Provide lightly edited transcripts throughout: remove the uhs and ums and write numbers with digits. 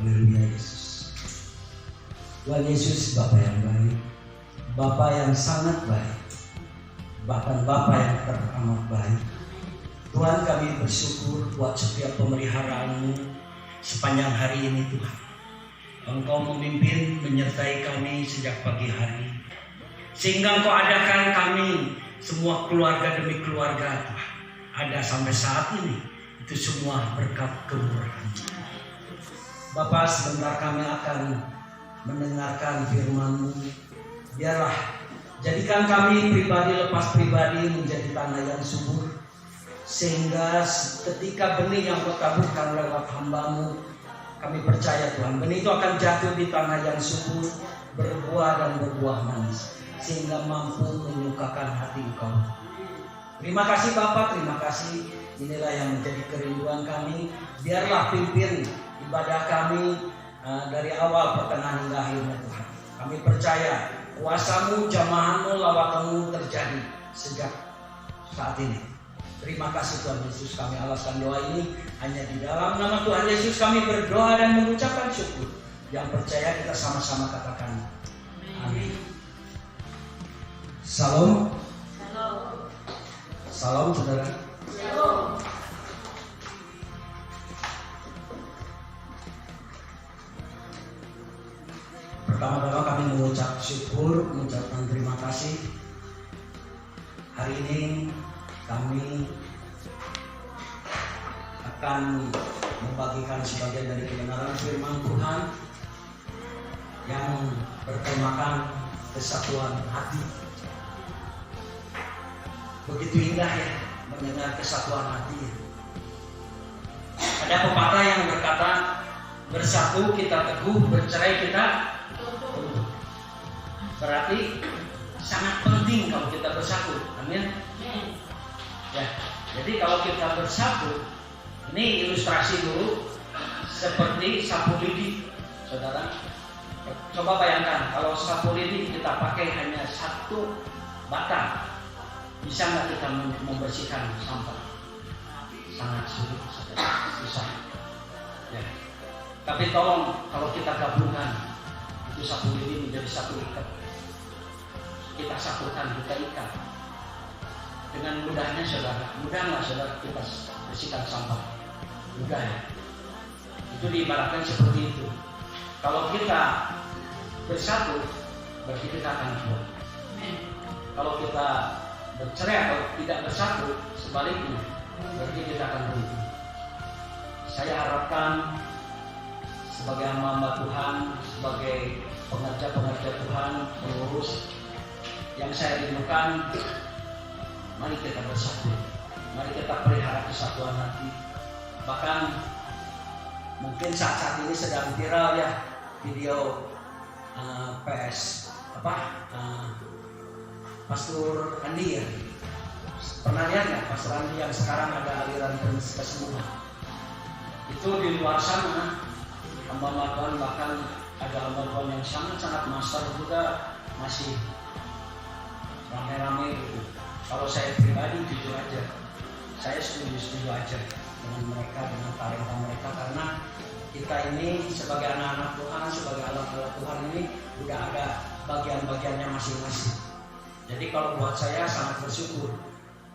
Haleluya Yesus. Tuhan Yesus Bapa yang baik, Bapa yang sangat baik, bahkan Bapa yang teramat baik. Tuhan, kami bersyukur buat setiap pemeliharaan-Mu sepanjang hari ini Tuhan. Engkau memimpin menyertai kami sejak pagi hari, sehingga Engkau adakan kami semua keluarga demi keluarga Tuhan ada sampai saat ini. Itu semua berkat kemurahan-Mu. Bapa, sebentar kami akan mendengarkan firman-Mu. Biarlah jadikan kami pribadi lepas pribadi menjadi tanah yang subur, sehingga ketika benih yang Kau taburkan lewat hamba-Mu, kami percaya Tuhan, benih itu akan jatuh di tanah yang subur, berbuah dan berbuah manis, sehingga mampu menyukakan hati Engkau. Terima kasih Bapa, terima kasih. Inilah yang menjadi kerinduan kami. Biarlah pimpin ibadah kami dari awal, pertengahan hingga akhirnya Tuhan. Kami percaya kuasa-Mu, jamahan-Mu, lawatan-Mu terjadi sejak saat ini. Terima kasih Tuhan Yesus, kami alaskan doa ini hanya di dalam nama Tuhan Yesus kami berdoa dan mengucapkan syukur. Yang percaya kita sama-sama katakan amin. Salam. Salam saudara. Salam. Pertama-tama kami mengucap syukur, mengucapkan terima kasih. Hari ini kami akan membagikan sebagian dari kebenaran firman Tuhan yang bertemakan kesatuan hati. Begitu indah ya mendengar kesatuan hati. Ada pepatah yang berkata, bersatu kita teguh, bercerai kita teguh. Berarti sangat penting kalau kita bersatu. Amin. Ya, jadi kalau kita bersatu, ini ilustrasi dulu seperti sapu lidi, saudara. Coba bayangkan kalau sapu lidi kita pakai hanya satu batang, bisa nggak kita membersihkan sampah? Sangat sulit, susah. Ya. Tapi tolong kalau kita gabungkan itu sapu lidi menjadi satu ikat, kita satukan, kita ikat. Dengan mudahnya saudara, mudah nggak saudara kita bersihkan sampah? Mudah ya. Itu diibaratkan seperti itu. Kalau kita bersatu, berarti kita akan kuat. Kalau kita bercerai atau tidak bersatu, sebaliknya, berarti kita akan runtuh. Saya harapkan sebagai hamba Tuhan, sebagai pengerja Tuhan, pengurus, yang saya rindukan, mari kita bersatu, mari kita pelihara kesatuan hati. Bahkan mungkin saat ini sedang viral ya video Pastor Andi ya. Pernah lihat nggak Pastor Andi yang sekarang ada aliran kesembuhan? Itu di luar sana hamba Tuhan, bahkan ada hamba Tuhan yang sangat master juga masih rame-rame gitu. Kalau saya pribadi jujur aja, saya setuju aja dengan mereka, dengan talenta mereka, karena kita ini sebagai anak-anak Tuhan, sebagai alat-alat Tuhan ini udah ada bagian-bagiannya masing-masing. Jadi kalau buat saya sangat bersyukur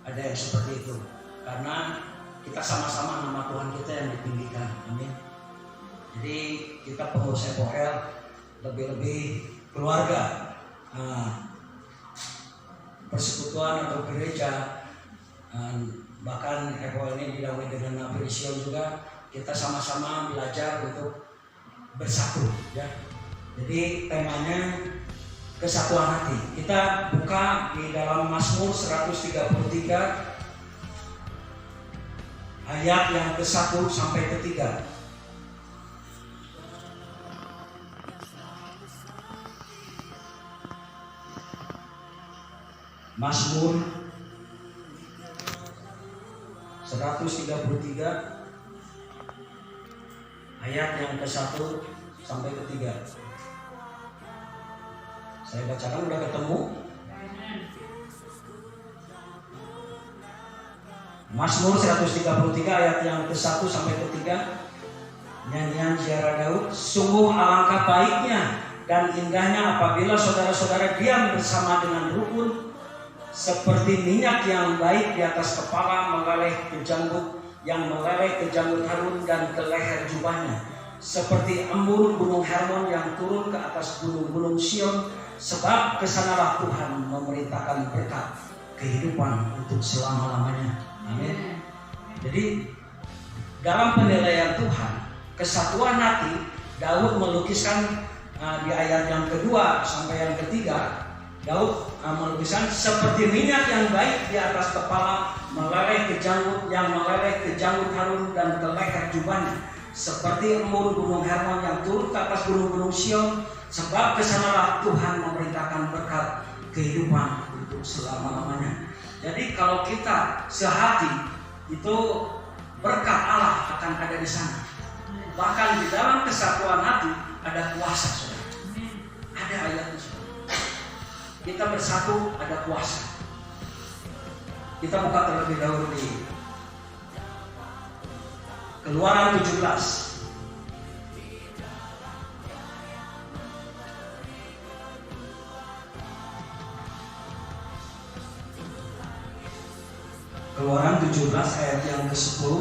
ada yang seperti itu, karena kita sama-sama nama Tuhan kita yang ditinggikan. Amin. Jadi kita pengurus FOL, lebih-lebih keluarga, persekutuan atau gereja, bahkan FOL ini didahului dengan Appreciation juga, kita sama-sama belajar untuk bersatu ya. Jadi temanya kesatuan hati. Kita buka di dalam Mazmur 133 ayat yang ke-1 sampai ke-3. Mazmur 133 ayat yang ke-1 sampai ke-3. Saya bacakan, udah ketemu? Mazmur 133 ayat yang ke-1 sampai ke-3. Nyanyian ziarah Daud, sungguh alangkah baiknya dan indahnya apabila saudara-saudara diam bersama dengan rukun, seperti minyak yang baik di atas kepala meleleh ke janggut, yang meleleh ke janggut Harun dan ke leher jubahnya, seperti embun gunung Hermon yang turun ke atas gunung-gunung Sion, sebab kesanalah Tuhan memerintahkan berkat kehidupan untuk selama-lamanya. Amin. Jadi dalam penilaian Tuhan, kesatuan hati, Daud melukiskan di ayat yang kedua sampai yang ketiga, Daud melukiskan seperti minyak yang baik di atas kepala meleleh ke janggut, yang meleleh ke janggut Harun dan ke leher jubahnya, seperti embun gunung Hermon yang turun ke atas gunung-gunung Sion, sebab kesanalah Tuhan memerintahkan berkat kehidupan untuk selama-lamanya. Jadi kalau kita sehati, itu berkat Allah akan ada di sana. Bahkan di dalam kesatuan hati ada kuasa, saudara. Ada ayatnya, saudara. Kita bersatu ada kuasa. Kita buka terlebih dahulu di Keluaran 17. Keluaran 17 ayat yang ke-10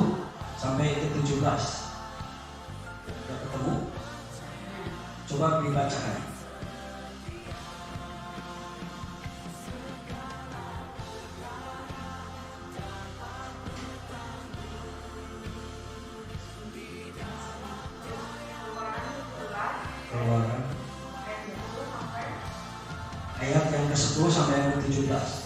sampai ke-17. Sudah ketemu? Coba dibacakan. Keluaran ayat yang ke-10 sampai yang ke-17.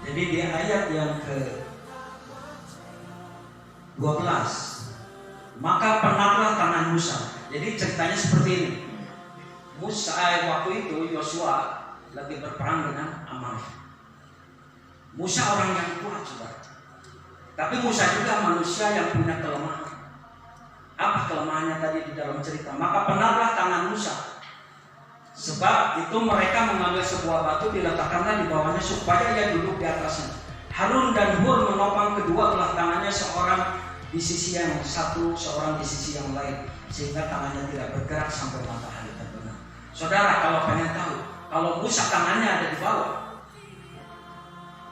Jadi di ayat yang ke-12, maka penatlah tangan Musa. Jadi ceritanya seperti ini. Musa waktu itu Yosua lagi berperang dengan Amalek. Musa orang yang kuat, saudara. Tapi Musa juga manusia yang punya kelemahan. Apa kelemahannya tadi di dalam cerita? Maka penatlah tangan Musa. Sebab itu mereka mengambil sebuah batu, diletakkannya di bawahnya supaya ia duduk di atasnya. Harun dan Hur menopang kedua belah tangannya, seorang di sisi yang satu, seorang di sisi yang lain, sehingga tangannya tidak bergerak sampai matahari terbenam. Saudara, kalau pengen tahu, kalau Musa tangannya ada di bawah,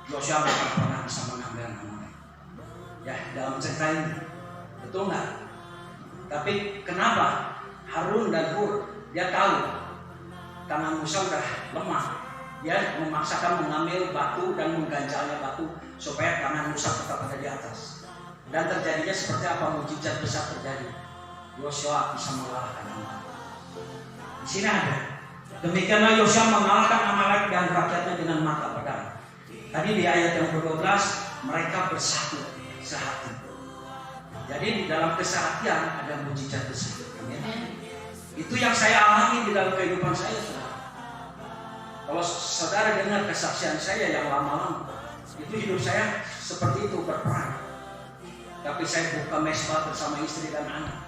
Yosua tidak pernah bisa mengambil namanya. Ya, dalam cerita ini, betul nggak? Tapi kenapa Harun dan Hur dia tahu tangan Musa sudah lemah, dia memaksakan mengambil batu dan mengganjalnya batu supaya tangan Musa tetap ada di atas. Dan terjadinya seperti apa? Mujizat besar terjadi. Yosua bisa mengalahkan Amalek. Di sini ada. Demikianlah Yosua mengalahkan Amalek dan rakyatnya dengan mata pedang. Tadi di ayat yang ke-12, mereka bersatu sehati. Jadi di dalam kesehatian ada mujizat besar. Amin. Itu yang saya alami di dalam kehidupan saya, saudara. Kalau saudara dengar kesaksian saya yang lama-lama, itu hidup saya seperti itu, berperang. Tapi saya buka mesbah bersama istri dan anak.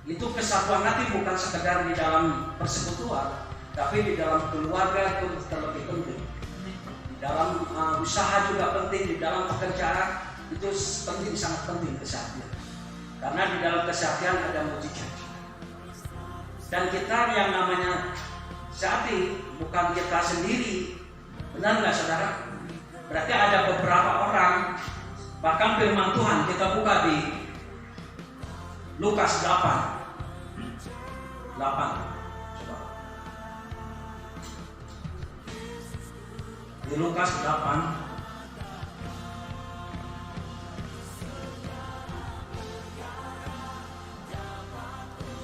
Itu kesatuan hati bukan sekedar di dalam persekutuan, tapi di dalam keluarga itu terlebih penting. Di dalam usaha juga penting, di dalam pekerjaan itu penting, sangat penting kesatuan. Karena di dalam kesatuan ada mujizat. Dan kita yang namanya sehati bukan kita sendiri. Benar nggak saudara? Berarti ada beberapa orang. Bahkan firman Tuhan kita buka di Lukas 8. Coba. Di Lukas 8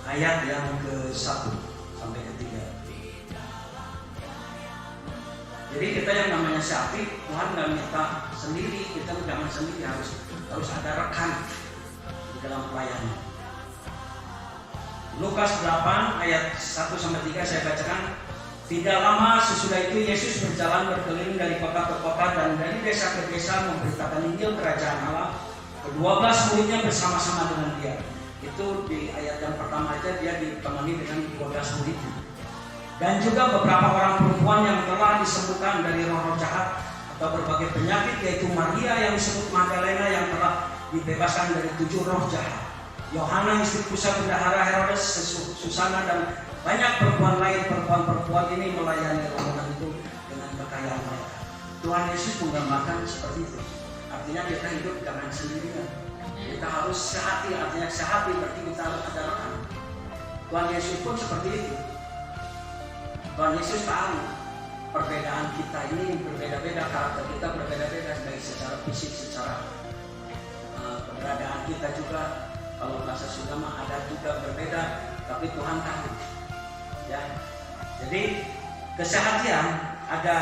ayat yang ke-1 sampai ke-3. Jadi kita yang namanya sehati, Tuhan nggak minta sendiri, kita jangan sendiri, harus ada rekan di dalam pelayanan. Lukas 8 ayat 1 sampai 3 saya bacakan. Tidak lama sesudah itu Yesus berjalan berkeliling dari kota ke kota dan dari desa ke desa memberitakan Injil kerajaan Allah. Ke-12 muridnya bersama-sama dengan dia. Itu di ayat yang pertama aja dia ditemani dengan 12 muridnya. Dan juga beberapa orang perempuan yang telah disembuhkan dari roh-roh jahat atau berbagai penyakit, yaitu Maria yang disebut Magdalena yang telah dibebaskan dari 7 roh jahat, Yohana istri pusat bendahara Herodes, Susana dan banyak perempuan ini melayani rombongan itu dengan kekayaan mereka. Tuhan Yesus menggambarkan seperti itu. Artinya kita hidup jangan sendirian. Kita harus sehati, artinya sehati berarti kita harus ada rekan. Tuhan Yesus pun seperti itu. Tuhan Yesus tahu perbedaan kita ini berbeda-beda, karakter kita berbeda-beda, baik secara fisik, secara keberadaan kita juga. Kalau bahasa Sunda mah ada juga berbeda, tapi Tuhan tahu. Ya, jadi kesehatan ada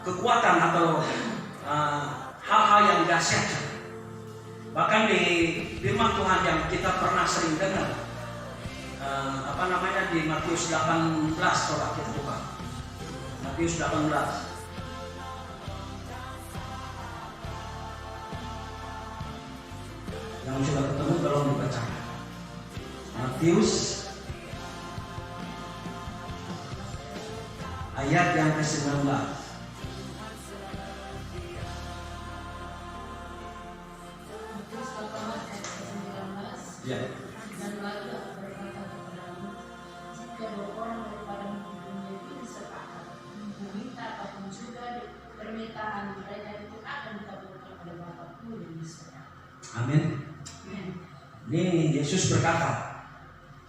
kekuatan atau hal-hal yang dahsyat. Bahkan di firman Tuhan yang kita pernah sering dengar, di Matius 18, coba kita buka. Matius 18. Yang sudah ketemu tolong dibaca. Matius ayat yang ke-19. Ya. Dan lagi aku berkata kepadamu, jika 2 orang daripada mempunyai ini sepakat meminta apapun juga permintaan mereka itu akan dikabulkan oleh Bapakku yang di surga. Amin. Ini Yesus berkata,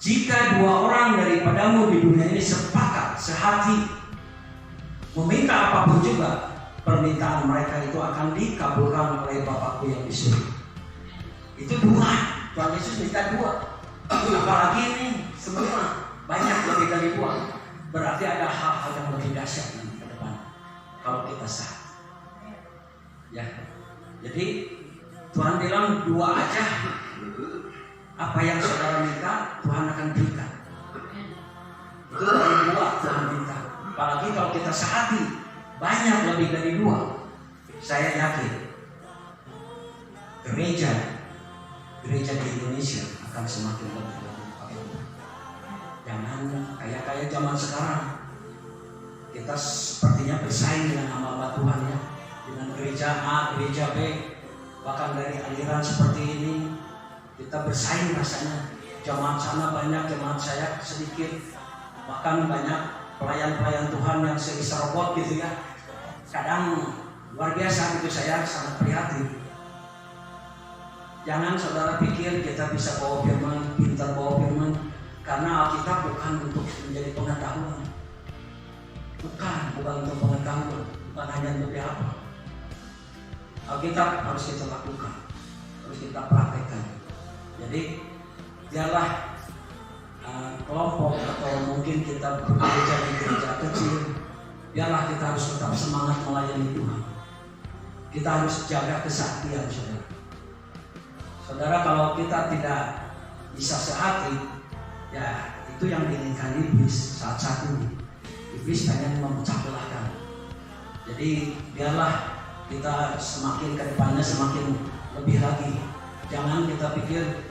jika 2 orang daripadamu di dunia ini sepakat sehati meminta apapun juga, permintaan mereka itu akan dikabulkan oleh Bapakku yang di surga. Itu 2. Tuhan Yesus minta 2. Apalagi ini semua banyak lebih dari 2. Berarti ada hal-hal yang lebih dahsyat nanti ke depan kalau kita sah. Ya. Jadi Tuhan bilang 2 aja. Apa yang saudara minta Tuhan akan berikan. Itu dari 2 Tuhan minta. Apalagi kalau kita sehati banyak lebih dari 2. Saya yakin gereja di Indonesia akan semakin lebih. Jangan kayak zaman sekarang. Kita sepertinya bersaing dengan hamba Tuhan ya, dengan gereja A, gereja B, bahkan dari aliran seperti ini kita bersaing rasanya. Jemaat sana banyak, jemaat saya sedikit, bahkan banyak pelayan-pelayan Tuhan yang seisi robot gitu ya. Kadang luar biasa gitu, saya sangat prihatin. Jangan saudara pikir kita bisa bawa firman, pintar bawa firman, karena Alkitab bukan untuk menjadi pengetahuan. Bukan untuk pengetahuan, bukan hanya untuk apa. Alkitab harus kita lakukan, harus kita praktekkan. Jadi biarlah kelompok atau mungkin kita bekerja di gereja kecil, biarlah kita harus tetap semangat melayani Tuhan. Kita harus jaga kesaktian, saudara. Saudara, kalau kita tidak bisa sehati, ya itu yang diinginkan iblis saat ini. Iblis pengen memecah belahkan. Jadi biarlah kita semakin ke depannya semakin lebih lagi. Jangan kita pikir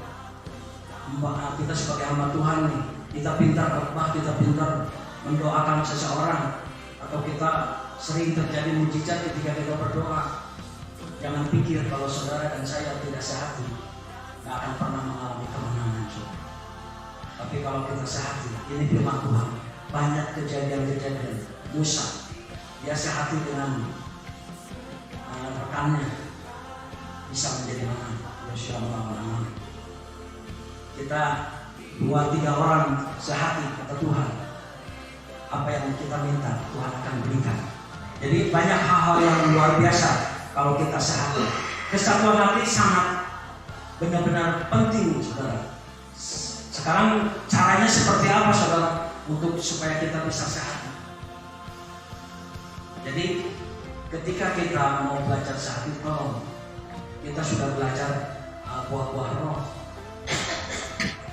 kita sebagai hamba Tuhan nih, kita pintar khotbah, kita pintar mendoakan seseorang, atau kita sering terjadi mujizat ketika kita berdoa. Jangan pikir kalau saudara dan saya tidak sehati, tidak akan pernah mengalami kemenangan. Tapi kalau kita sehati, ini firman Tuhan. Banyak kejadian-kejadian. Musa, dia sehati dengan rekannya, bisa menjadi menang. Yosua melawan Amalek. Kita 2-3 orang sehati, kata Tuhan. Apa yang kita minta, Tuhan akan berikan. Jadi banyak hal-hal yang luar biasa kalau kita sehati. Kesatuan hati sangat benar-benar penting, saudara. Sekarang caranya seperti apa, saudara, untuk supaya kita bisa sehati? Jadi ketika kita mau belajar sehati, kita sudah belajar buah-buah roh.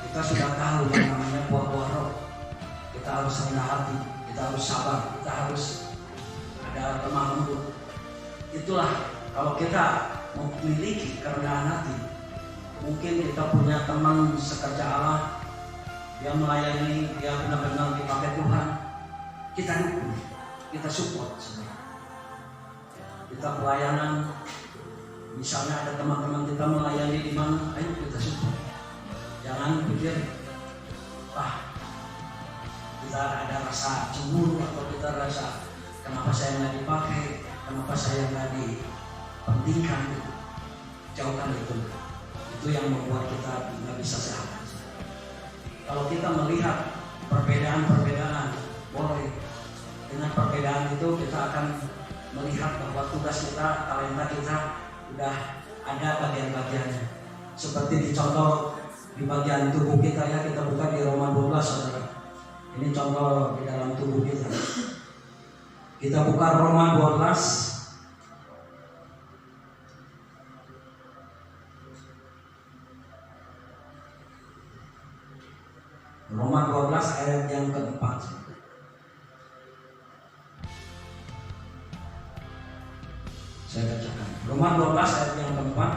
Kita sudah tahu yang namanya buah-buah roh. Kita harus rendah hati, kita harus sabar, kita harus ada lemah lembut. Itulah kalau kita memiliki kerendahan hati. Mungkin kita punya teman sekerja Allah, dia melayani, dia benar-benar dipakai Tuhan. Kita dukung, kita support. Kita pelayanan, misalnya ada teman-teman kita melayani di mana, ayo kita support. Jangan pikir, kita ada rasa cemburu atau kita rasa kenapa saya nggak dipakai, kenapa saya nggak dipentingkan. Jauhkan itu. Itu yang membuat kita nggak bisa sehat. Kalau kita melihat perbedaan-perbedaan, boleh. Dengan perbedaan itu kita akan melihat bahwa tugas kita, talenta kita udah ada bagian-bagiannya. Seperti dicontoh di bagian tubuh kita ya, kita buka di Roma 12, saudara. Ini contoh di dalam tubuh kita. Kita buka Roma 12. Roma 12 ayat yang keempat. Saya bacakan. Roma 12 ayat yang keempat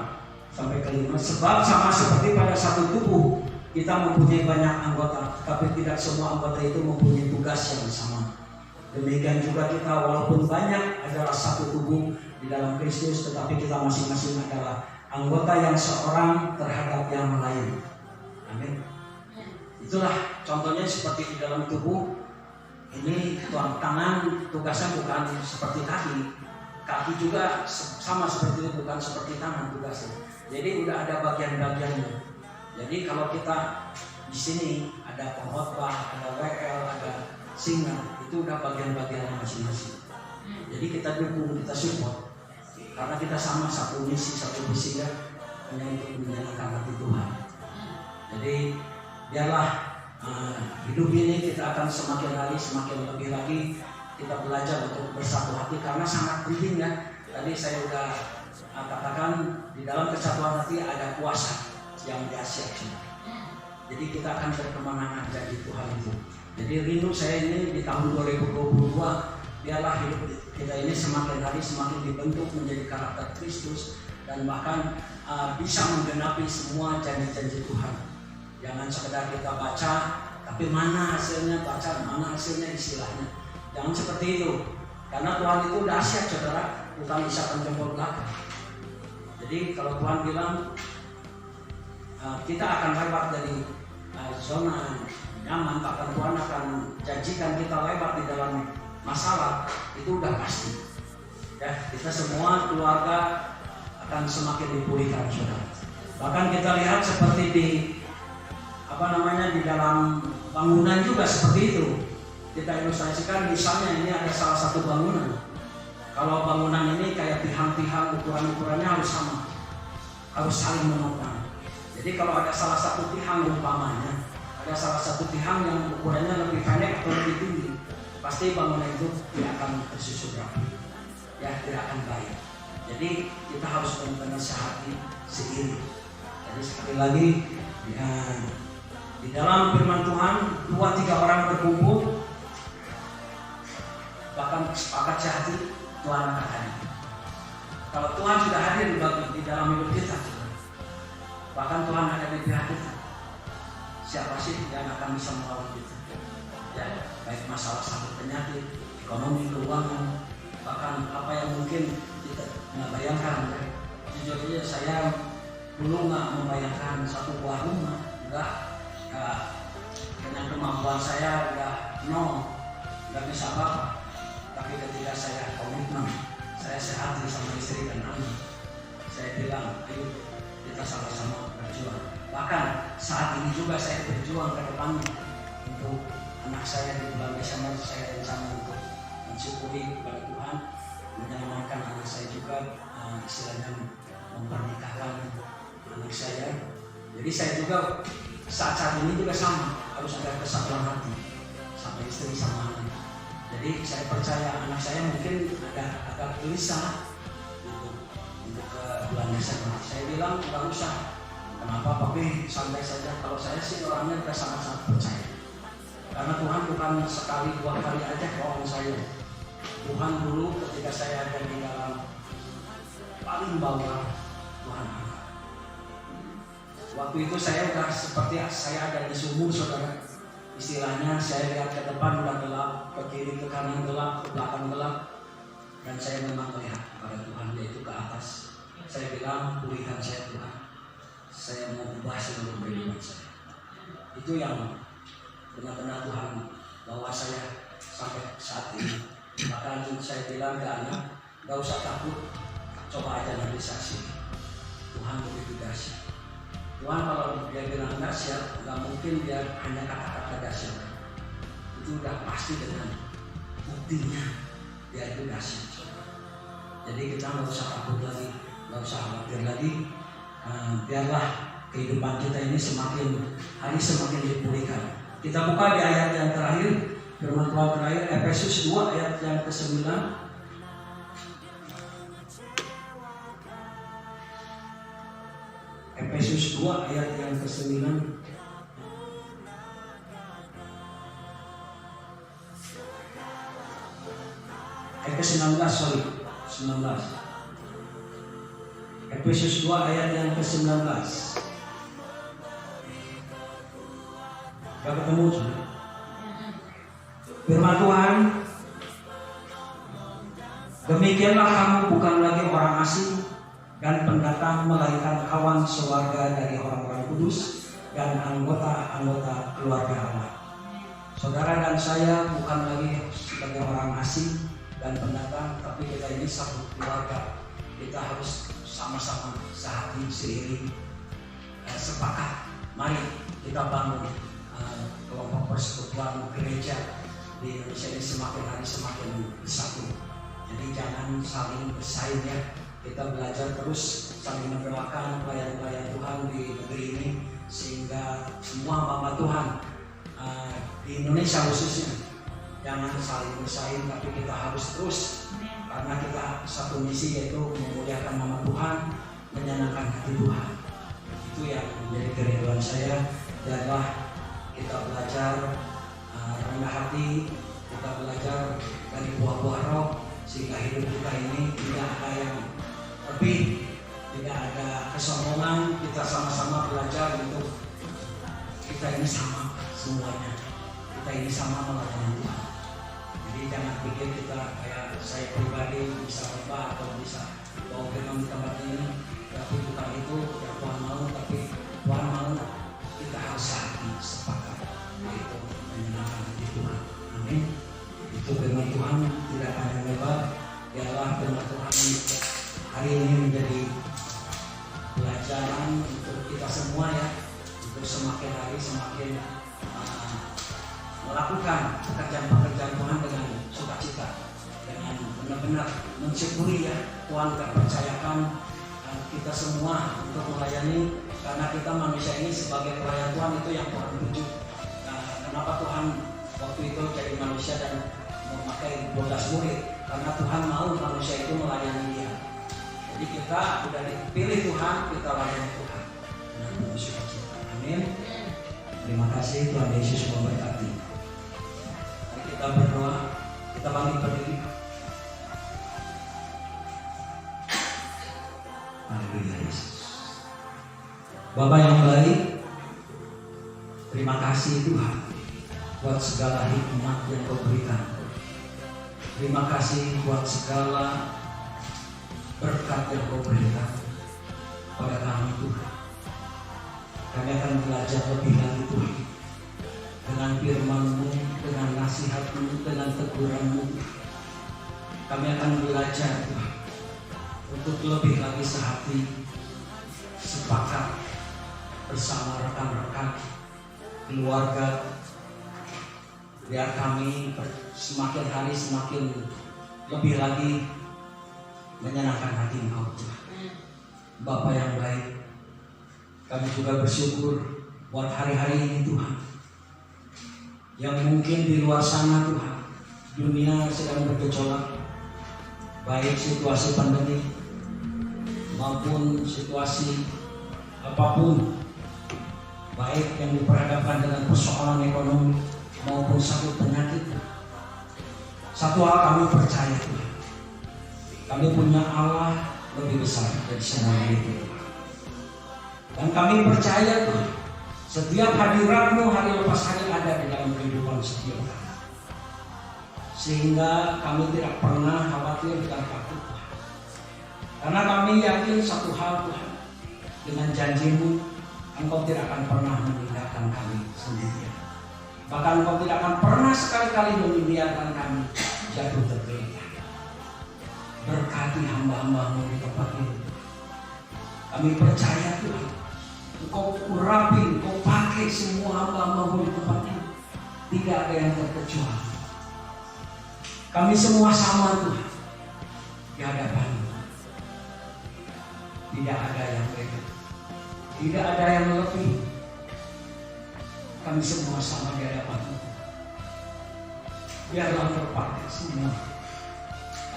sampai kelima. Sebab sama seperti pada satu tubuh kita mempunyai banyak anggota, tapi tidak semua anggota itu mempunyai tugas yang sama. Demikian juga kita, walaupun banyak adalah satu tubuh di dalam Kristus, tetapi kita masing-masing adalah anggota yang seorang terhadap yang lain. Amin. Itulah contohnya seperti di dalam tubuh ini, tangan tugasnya bukan seperti kaki. Kaki juga sama seperti itu, bukan seperti tangan tugasnya. Jadi udah ada bagian-bagiannya. Jadi kalau kita di sini ada pengkhotbah, ada WL, ada singa, itu udah bagian-bagiannya masing-masing. Jadi kita dukung, kita support, karena kita sama satu misi, satu visi ya, hanya untuk menyenangkan hati Tuhan. Jadi biarlah hidup ini kita akan semakin hari semakin lebih lagi kita belajar untuk bersatu hati, karena sangat penting ya. Tadi saya udah katakan di dalam kesatuan hati ada kuasa yang dahsyat. Jadi kita akan berkemenangan janji Tuhan itu. Jadi rindu saya ini di tahun 2022, biarlah hidup kita ini semakin hari semakin dibentuk menjadi karakter Kristus, dan bahkan bisa menggenapi semua janji-janji Tuhan. Jangan sekedar kita baca, tapi mana hasilnya baca, mana hasilnya istilahnya. Jangan seperti itu, karena Tuhan itu dahsyat, saudara, bukan isapan jempol belakang. Jadi kalau Tuhan bilang kita akan lewat dari zona nyaman, bahkan Tuhan akan janjikan kita lewat di dalam masalah, itu udah pasti. Ya, kita semua keluarga akan semakin dipulihkan, saudara. Bahkan kita lihat seperti di di dalam bangunan juga seperti itu. Kita ilustrasikan, misalnya ini ada salah satu bangunan. Kalau bangunan ini kayak tiang-tiang, ukuran-ukurannya harus sama, harus saling menopang. Jadi kalau ada salah satu tiang umpamanya, ada salah satu tiang yang ukurannya lebih pendek atau lebih tinggi, pasti bangunan itu tidak akan tersusun rapi, ya, tidak akan baik. Jadi kita harus benar-benar sehati, seiring. Jadi sekali lagi, ya, di dalam firman Tuhan 2-3 orang berkumpul, bahkan sepakat sehati, Tuhan akan hadir. Kalau Tuhan sudah hadir di dalam hidup kita, bahkan Tuhan ada di pihak kita, siapa sih yang akan bisa melawan kita? Ya, baik masalah sakit, penyakit, ekonomi, keuangan, bahkan apa yang mungkin kita nggak bayangkan. Jujur aja, saya dulu nggak membayangkan satu buah rumah, enggak kemampuan saya udah nol, nggak bisa apa-apa. Tapi ketika saya komitmen, saya sehati sama istri dan anak, saya bilang, ayo kita sama-sama berjuang. Bahkan saat ini juga saya berjuang ke depannya untuk anak saya di bulan Desember. Saya rencana untuk mensyukuri kepada Tuhan, menyelamatkan anak saya juga, istilahnya mempernikahkan anak saya. Jadi saya juga saat ini juga sama, harus ada kesatuan hati sama istri sama anak. Jadi saya percaya anak saya mungkin agak gelisah untuk ke bulan Desember. Saya bilang nggak usah. Kenapa papi, santai saja. Kalau saya sih orangnya udah sangat-sangat percaya. Karena Tuhan bukan sekali dua kali aja bohong saya. Tuhan dulu ketika saya ada di dalam paling bawah, Tuhan angkat. Waktu itu saya udah seperti saya ada di sumur, saudara. Istilahnya saya lihat ke depan udah gelap, ke kiri ke kanan gelap, ke belakang gelap, dan saya memang melihat kepada Tuhan, yaitu ke atas. Saya bilang, pulihkan saya Tuhan. Saya mau ubah seluruh kehidupan saya. Itu yang benar-benar Tuhan bawa saya sampai saat ini. Bahkan saya bilang ke anak, gak usah takut, coba aja nanti saksi. Tuhan begitu dahsyat. Tuhan kalau dia bilang dahsyat, gak mungkin dia hanya kata-kata dahsyat. Itu udah pasti dengan buktinya dia itu dahsyat. Jadi kita gak usah takut lagi, gak usah khawatir lagi. Biarlah kehidupan kita ini semakin hari semakin dipulihkan. Kita buka di ayat yang terakhir, firman Tuhan terakhir, Efesus 2 ayat yang ke-9. Efesus 2 ayat yang ke-9. Ke-19, sorry, 19. Efesus 2 ayat yang ke-19. Gak ketemu, saudara? Firman Tuhan, demikianlah kamu bukan lagi orang asing dan pendatang, melainkan kawan sewarga dari orang-orang kudus dan anggota-anggota keluarga Allah. Saudara dan saya bukan lagi sebagai orang asing dan pendatang, tapi kita ini satu keluarga. Kita harus sama-sama sehati seiring, sepakat. Mari kita bangun kelompok persekutuan gereja di Indonesia ini semakin hari semakin bersatu. Jadi jangan saling bersaing ya. Kita belajar terus saling mendoakan pelayan-pelayan Tuhan di negeri ini, sehingga semua hamba Tuhan di Indonesia khususnya jangan saling bersaing, tapi kita harus terus, karena kita satu misi, yaitu memuliakan nama Tuhan, menyenangkan hati Tuhan. Itu yang menjadi kerinduan saya. Biarlah kita belajar rendah hati, kita belajar dari buah-buah roh, sehingga hidup kita ini tidak ada yang lebih, tidak ada kesombongan. Kita sama-sama belajar untuk kita ini sama semuanya, kita ini sama melayani Tuhan. Jadi jangan pikir kita kayak saya pribadi bisa apa atau bisa bawa firman di tempat ini, tapi bukan itu yang Tuhan mau. Tapi Tuhan mau kita harus hati sepakat, yaitu menyenangkan hati Tuhan. Amin. Itu firman Tuhan, tidak hanya lebar. Biarlah firman Tuhan hari ini menjadi pelajaran untuk kita semua ya, untuk semakin hari semakin melakukan pekerjaan-pekerjaan Tuhan dengan sukacita, dengan benar-benar mensyukuri ya Tuhan percayakan kita semua untuk melayani, karena kita manusia ini sebagai pelayan Tuhan. Itu yang Tuhan tuju. Kenapa Tuhan waktu itu jadi manusia dan memakai 12 murid? Karena Tuhan mau manusia itu melayani Dia. Jadi kita sudah dipilih Tuhan, kita layani Tuhan dengan penuh sukacita. Amin. Terima kasih, Tuhan Yesus memberkati. Mari kita berdoa, kita bangkit berdiri. Haleluya Yesus. Bapa yang baik, terima kasih Tuhan buat segala hikmat yang Kau berikan. Terima kasih buat segala berkat yang Kau berikan pada kami Tuhan. Kami akan belajar lebih lagi Tuhan, dengan firman-Mu, dengan nasihat-Mu, dengan teguran-Mu. Kami akan belajar Tuhan untuk lebih lagi sehati, sepakat bersama rekan-rekan, keluarga. Biar kami semakin hari semakin lebih lagi menyenangkan hati Engkau Tuhan. Bapa yang baik, kami juga bersyukur buat hari-hari ini Tuhan. Yang mungkin di luar sana Tuhan, dunia sedang bergejolak, baik situasi pandemi maupun situasi apapun, baik yang diperhadapkan dengan persoalan ekonomi maupun sakit penyakit. Satu hal kami percaya Tuhan, kami punya Allah lebih besar dari semua itu. Dan kami percaya Tuhan, setiap hadirat-Mu hari lepas hari ada di dalam kehidupan setiap kami. Sehingga kami tidak pernah khawatir dan takut Tuhan. Karena kami yakin satu hal Tuhan, dengan janji-Mu, Engkau tidak akan pernah meninggalkan kami sendirian. Bahkan Engkau tidak akan pernah sekali-kali membiarkan kami jatuh tergeletak. Berkati hamba-hamba-Mu di tempat ini. Kami percaya Tuhan, Engkau urapi, Engkau pakai semua hamba-hamba-Mu di tempat ini. Tidak ada yang terkecuali. Kami semua sama Tuhan di hadapan-Mu. Tidak ada yang beda, tidak ada yang lebih. Kami semua sama di hadapan-Mu. Biarlah terpakai semua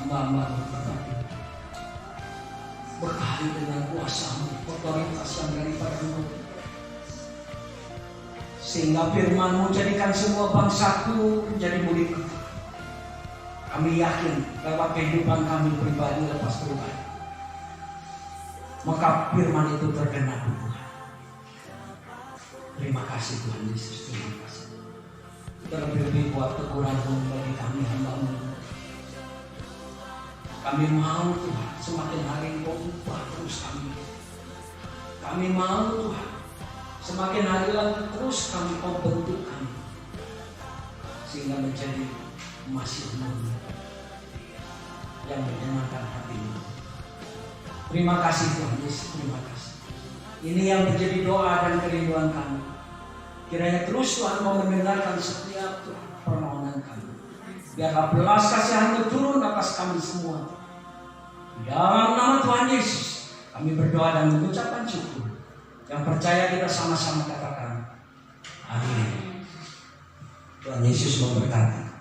hamba-hamba-Mu tempat ini. Berkali dengan kuasa-Mu, otoritas yang daripada-Mu, sehingga firman-Mu jadikan semua bangsaku menjadi murid-Mu. Kami yakin lewat kehidupan kami pribadi lepas pribadi, maka firman itu tergenap Tuhan. Terima kasih Tuhan Yesus, terima kasih. Terlebih buat teguran-Mu bagi kami hamba-Mu. Kami mau Tuhan semakin hari Engkau ubah terus kami. Kami mau Tuhan semakin hari lagi terus kami Kau bentuk kami, sehingga menjadi masih-Mu yang menyenangkan hati-Mu. Terima kasih Tuhan Yesus, terima kasih. Ini yang menjadi doa dan kerinduan kami. Kiranya terus Tuhan mau mendengarkan setiap permohonan kami. Biarlah belas kasihan-Mu turun atas kami semua. Dalam nama Tuhan Yesus kami berdoa dan mengucapkan syukur. Yang percaya kita sama-sama katakan amin. Tuhan Yesus memberkati.